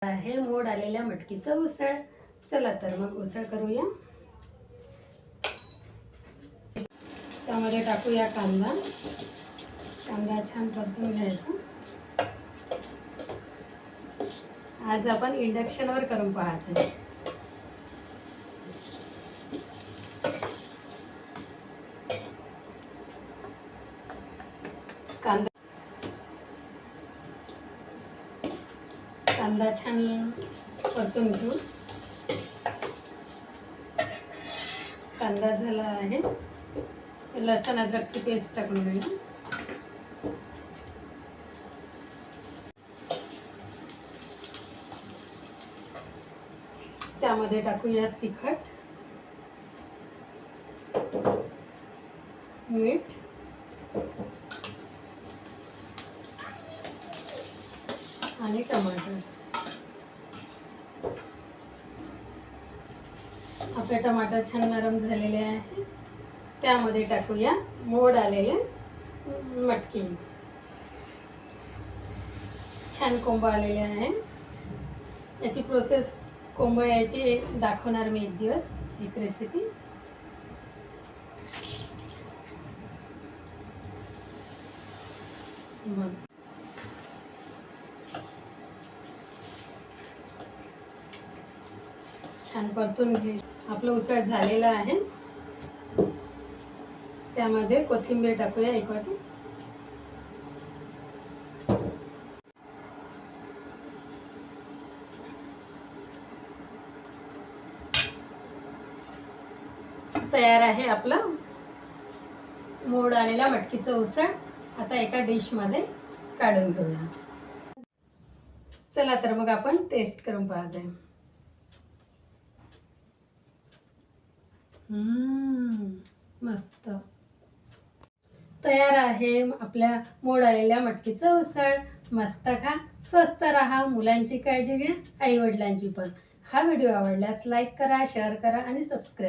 आहे मोड आलेल्या मटकीचं उसळ। चला तर मग उसळ करूया। त्यामध्ये टाकूया कांदा। कांदा छान परतून घ्यायचा। आज आपण इंडक्शनवर करून पाहत आहे। कांदा छान परतून घेऊ। कांदा झाला आहे। लसूण अद्रकची पेस्ट टाकून घेऊ। त्यामध्ये टाकूया तिखट, मीठ आणि टमाटर। आपले टमाटर छान नरम झालेले आहे। त्यामध्ये टाकूया मोड आलेले मटकी। छान कोंब आलेले आहे। याची प्रोसेस कोंब याची दाखवणार मी एक दिवस, एक रेसिपी। छान परतून घे। आपलं उसळ झालेलं आहे। त्यामध्ये कोथिंबीर टाकूया एक वाटी। तयार आहे आपलं मोड आलेला मटकीचं उसळ। आता एका डिश मध्ये काढून घेऊया। चला तर मग आपण टेस्ट करून पाहूया। मस्त तयार आहे आपल्या मोड आलेल्या मटकीचं उसळ। मस्त खा, स्वस्त राहा, मुलांची काळजी घ्या, आई वडिलांची पण। हा व्हिडिओ आवडल्यास लाईक करा, शेअर करा आणि सबस्क्राईब